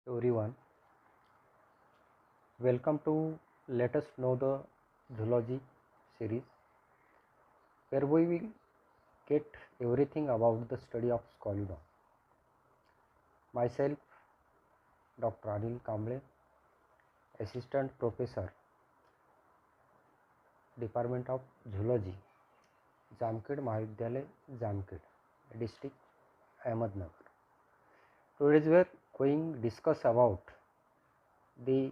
Everyone, welcome to Let Us Know the Zoology series, where we will get everything about the study of Scoliodon. Myself, Dr. Anil Kamble, Assistant Professor, Department of Zoology, Jamkhed Mahavidyalay, Jamkhed, District Ahmednagar. Today we are going to discuss about the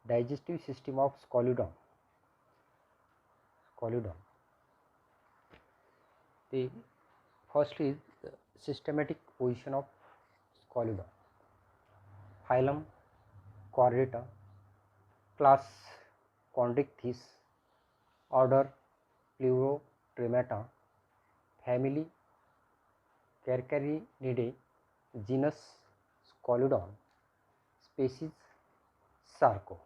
digestive system of Scoliodon. The first is the systematic position of Scoliodon. Phylum Chordata, class Chondrichthyes, order Pleurotremata, family Carcharinidae, genus Scoliodon, species Sarco.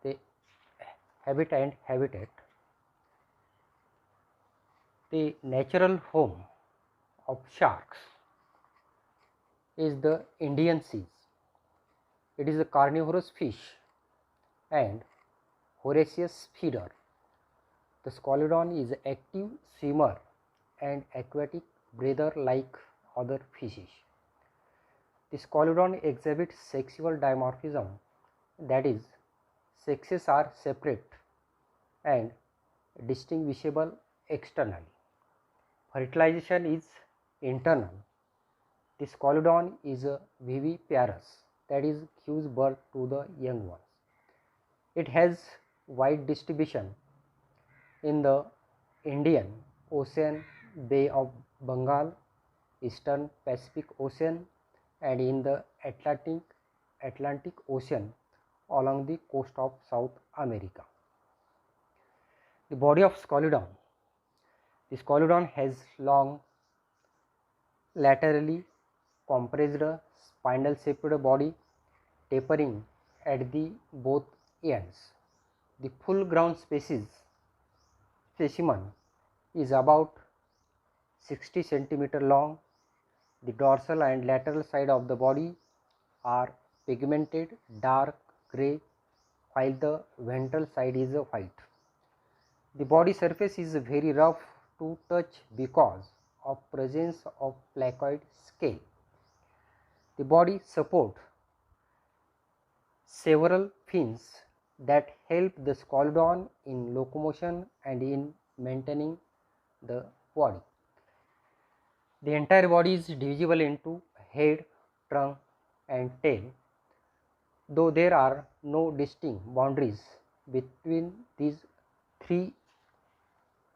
The habitat and habitat. The natural home of sharks is the Indian Seas. It is a carnivorous fish and voracious feeder. The Scoliodon is an active swimmer and aquatic breather like other fishes. The Scoliodon exhibits sexual dimorphism, that is, sexes are separate and distinguishable externally. Fertilization is internal. The Scoliodon is a viviparous, that is, gives birth to the young ones. It has wide distribution in the Indian Ocean, Bay of Bengal, Eastern Pacific Ocean, and in the Atlantic Ocean along the coast of South America. The body of Scoliodon. The Scoliodon has long, laterally compressed spinal shaped body tapering at the both ends. The full ground specimen is about 60 cm long. The dorsal and lateral side of the body are pigmented dark grey, while the ventral side is white. The body surface is very rough to touch because of presence of placoid scale. The body supports several fins that help the Scoliodon in locomotion and in maintaining the body. The entire body is divisible into head, trunk and tail, though there are no distinct boundaries between these three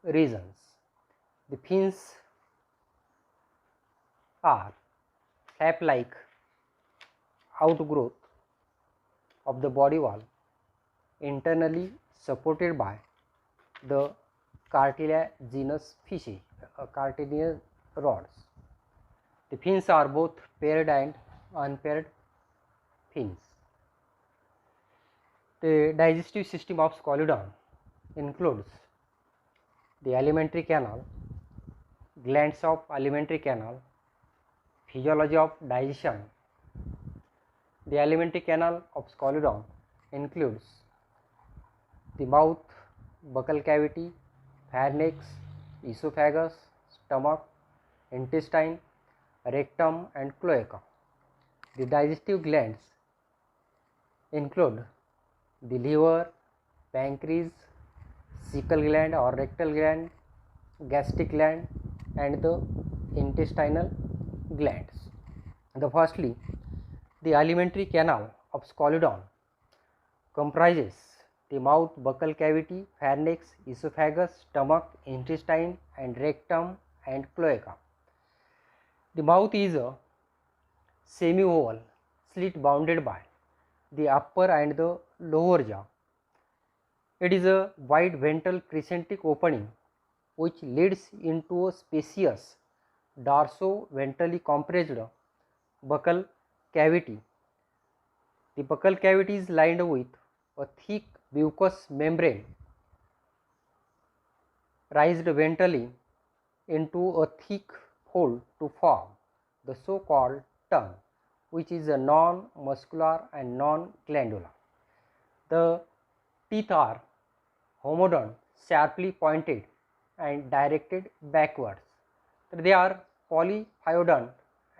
regions. The fins are flap-like outgrowth of the body wall, internally supported by the cartilaginous rods. The fins are both paired and unpaired fins. The digestive system of Scoliodon includes the alimentary canal, glands of alimentary canal, physiology of digestion. The alimentary canal of Scoliodon includes the mouth, buccal cavity, pharynx, esophagus, stomach, intestine, rectum and cloaca. The digestive glands include the liver, pancreas, cecal gland or rectal gland, gastric gland and the intestinal glands. Firstly, the alimentary canal of Scoliodon comprises the mouth, buccal cavity, pharynx, esophagus, stomach, intestine and rectum and cloaca. The mouth is a semi-oval slit bounded by the upper and the lower jaw. It is a wide ventral crescentic opening which leads into a spacious dorso-ventrally compressed buccal cavity. The buccal cavity is lined with a thick mucous membrane raised ventrally into a thick fold to form the so-called tongue, which is a non-muscular and non-glandular. The teeth are homodont, sharply pointed and directed backwards. They are polyphyodont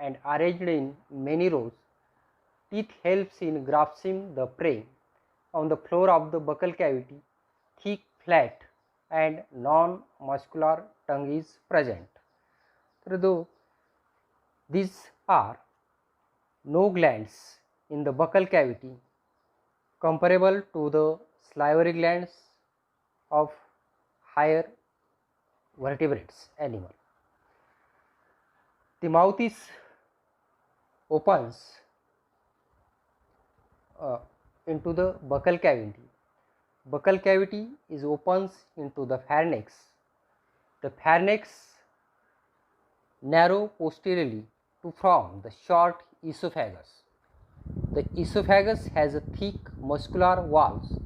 and arranged in many rows. Teeth helps in grasping the prey. On the floor of the buccal cavity, thick, flat and non-muscular tongue is present. Though these are no glands in the buccal cavity comparable to the salivary glands of higher vertebrates animal. The mouth is opens into the buccal cavity. Buccal cavity is opens into the pharynx. The pharynx narrow posteriorly to form the short esophagus. The esophagus has a thick muscular walls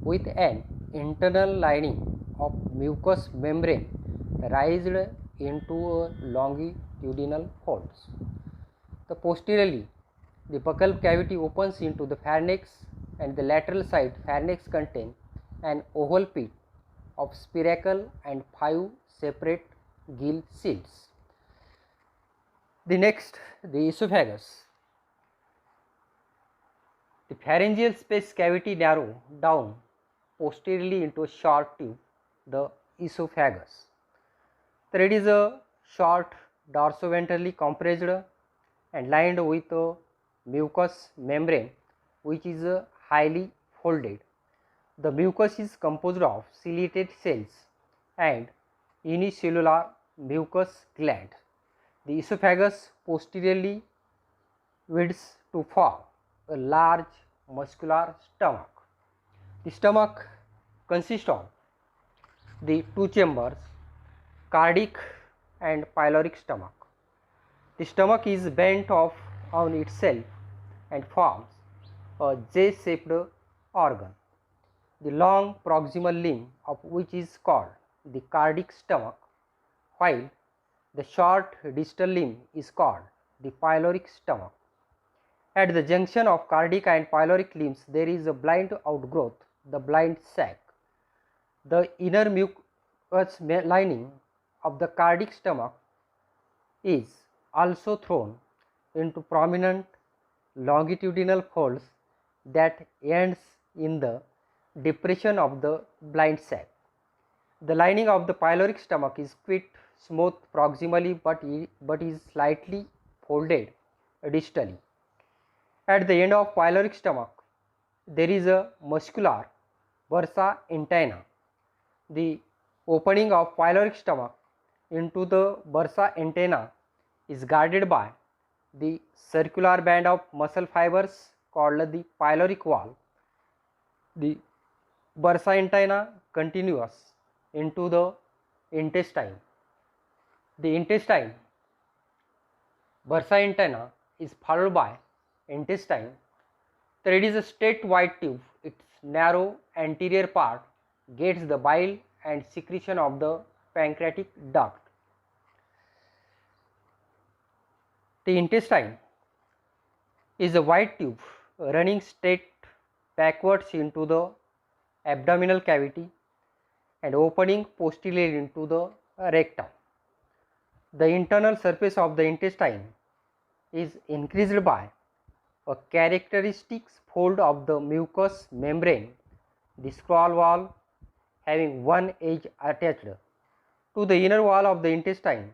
with an internal lining of mucous membrane raised into a longitudinal folds. The posteriorly, the buccal cavity opens into the pharynx, and the lateral side pharynx contain an oval pit of spiracle and 5 separate gill shields. The next, the esophagus. The pharyngeal space cavity narrow down posteriorly into a short tube, the esophagus. There it is a short dorsoventrally compressed and lined with a mucous membrane which is highly folded. The mucus is composed of ciliated cells and unicellular mucus gland. The esophagus posteriorly widths to form a large muscular stomach. The stomach consists of the two chambers, cardiac and pyloric stomach. The stomach is bent off on itself and forms a J-shaped organ. The long proximal limb of which is called the cardiac stomach, while the short distal limb is called the pyloric stomach. At the junction of cardiac and pyloric limbs there is a blind outgrowth, the blind sac. The inner mucous lining of the cardiac stomach is also thrown into prominent longitudinal folds that ends in the depression of the blind sac. The lining of the pyloric stomach is quite smooth proximally but is slightly folded distally. At the end of pyloric stomach there is a muscular bursa antenna. The opening of pyloric stomach into the bursa antenna is guarded by the circular band of muscle fibers called the pyloric wall. The bursa antenna continues into the intestine. The intestine bursa antenna is followed by intestine. There it is a straight white tube. Its narrow anterior part gets the bile and secretion of the pancreatic duct. The intestine is a white tube running straight backwards into the abdominal cavity and opening posteriorly into the rectum. The internal surface of the intestine is increased by a characteristic fold of the mucous membrane, the scroll wall having one edge attached to the inner wall of the intestine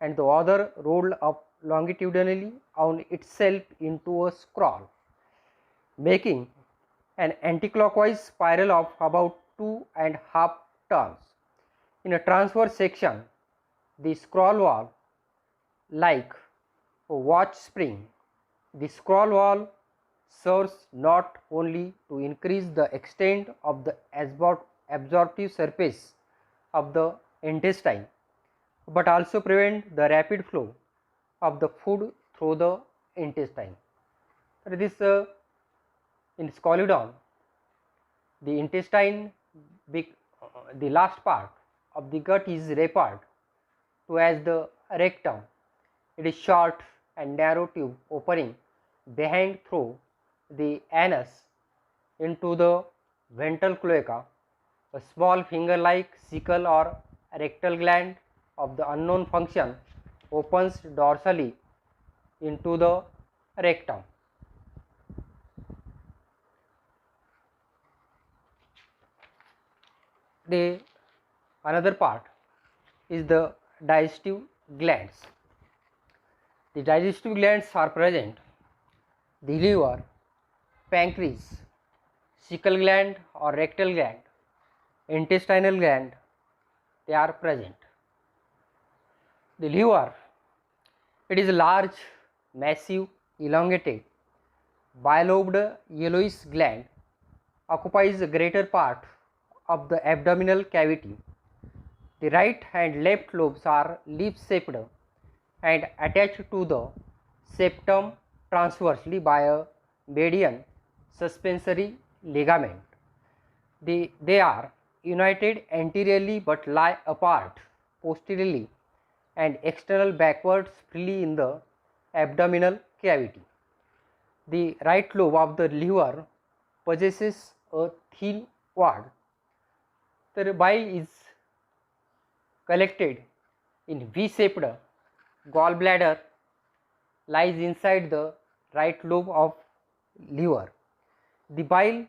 and the other rolled up longitudinally on itself into a scroll, making an anticlockwise spiral of about 2.5 turns. In a transverse section, the scroll wall like a watch spring. The scroll wall serves not only to increase the extent of the absorptive surface of the intestine, but also prevent the rapid flow of the food through the intestine. This in Scoliodon, the intestine, the last part of the gut is referred to as the rectum. It is short and narrow tube opening behind through the anus into the ventral cloaca. A small finger-like cecal or rectal gland of the unknown function opens dorsally into the rectum. The another part is the digestive glands. The digestive glands are present. The liver, pancreas, cecal gland or rectal gland, intestinal gland, they are present. The liver, it is a large, massive, elongated, bilobed yellowish gland, occupies the greater part of the abdominal cavity. The right and left lobes are leaf-shaped and attached to the septum transversely by a median suspensory ligament. They are united anteriorly but lie apart posteriorly and external backwards freely in the abdominal cavity. The right lobe of the liver possesses a thin wall. The bile is collected in V-shaped gallbladder lies inside the right lobe of liver. The bile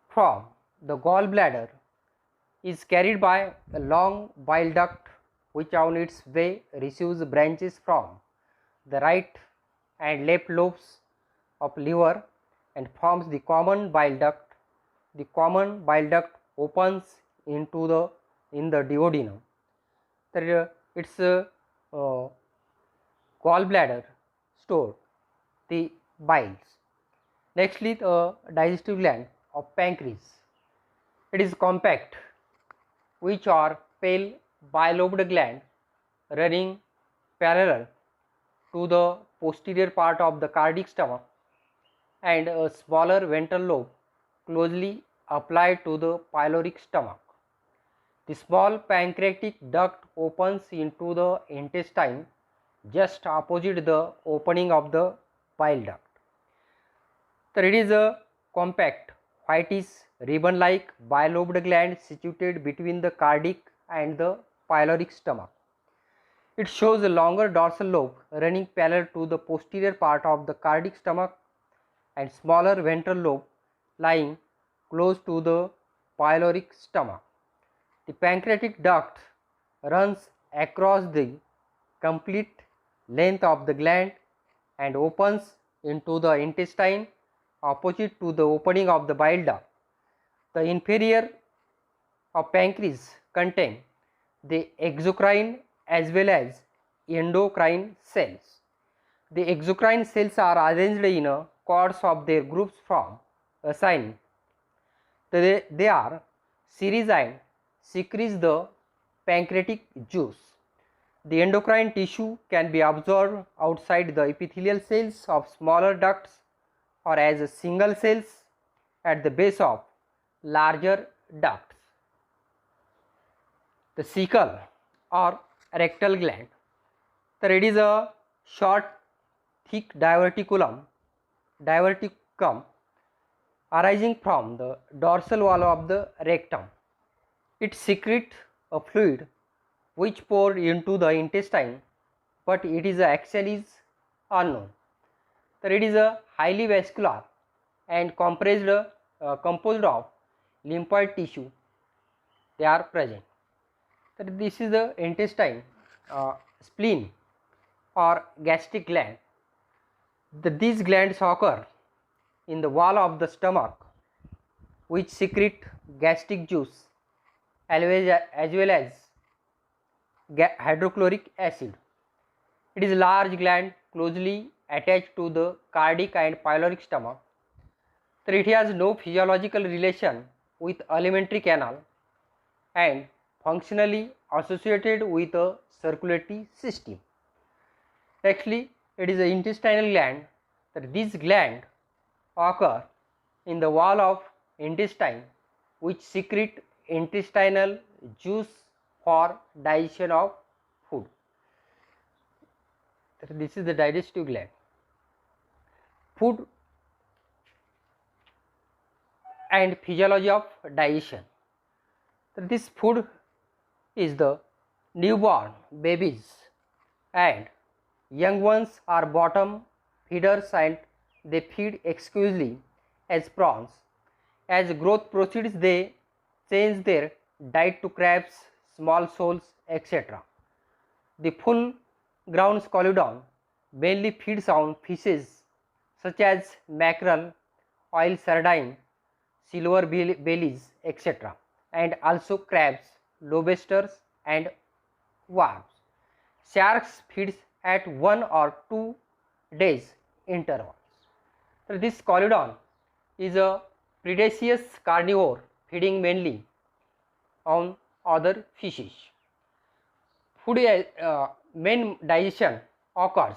from the gallbladder is carried by a long bile duct which on its way receives branches from the right and left lobes of liver and forms the common bile duct. The common bile duct opens into the duodenum. Its gallbladder store the biles. Nextly, the digestive gland of pancreas. It is compact, which are pale bilobed gland running parallel to the posterior part of the cardiac stomach and a smaller ventral lobe closely applied to the pyloric stomach. The small pancreatic duct opens into the intestine just opposite the opening of the bile duct. So it is a compact whitish ribbon-like bilobed gland situated between the cardiac and the pyloric stomach. It shows a longer dorsal lobe running parallel to the posterior part of the cardiac stomach and smaller ventral lobe lying close to the pyloric stomach. The pancreatic duct runs across the complete length of the gland and opens into the intestine opposite to the opening of the bile duct. The inferior of pancreas contain the exocrine as well as endocrine cells. The exocrine cells are arranged in a course of their groups from a sign. They are series and secretes the pancreatic juice. The endocrine tissue can be absorbed outside the epithelial cells of smaller ducts or as a single cells at the base of larger ducts. The cecal or rectal gland. It is a short, thick diverticum arising from the dorsal wall of the rectum. It secretes a fluid which pour into the intestine, but it is actually unknown. It is a highly vascular and composed of lymphoid tissue. They are present. This is the intestine, spleen or gastric gland. These glands occur in the wall of the stomach, which secrete gastric juice as well as hydrochloric acid. It is a large gland closely attached to the cardiac and pyloric stomach. So it has no physiological relation with alimentary canal and functionally associated with a circulatory system. Actually, it is an intestinal gland. That this gland occur in the wall of intestine, which secrete intestinal juice for digestion of food. This is the digestive gland. Food and physiology of digestion. This food is the newborn babies and young ones are bottom feeders and they feed exclusively as prawns. As growth proceeds, they change their diet to crabs, small shoals, etc. The full ground Scalodon mainly feeds on fishes such as mackerel, oil sardine, silver bellies, etc. and also crabs, lobsters and worms. Sharks feeds at 1 or 2 days intervals. So this Scalodon is a predaceous carnivore feeding mainly on other fishes. Food main digestion occurs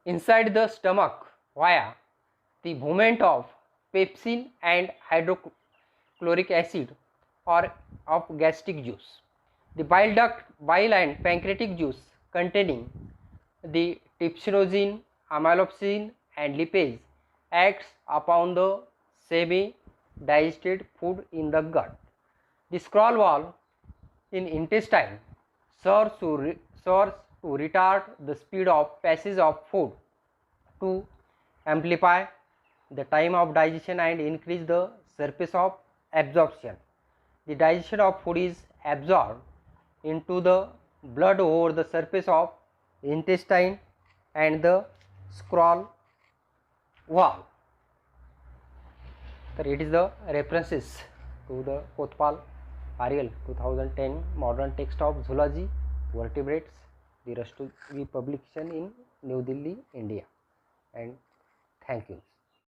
inside the stomach via the movement of pepsin and hydrochloric acid or of gastric juice. The bile duct, bile and pancreatic juice containing the trypsinogen, amylopsin and lipase acts upon the semi-digested food in the gut. The scroll wall in intestine serves to retard the speed of passage of food to amplify the time of digestion and increase the surface of absorption. The digestion of food is absorbed into the blood over the surface of intestine and the scroll wall. So it is the references to the Kotpal Ariel 2010 modern text of zoology vertebrates, the Rastogi publication in New Delhi, India. And thank you.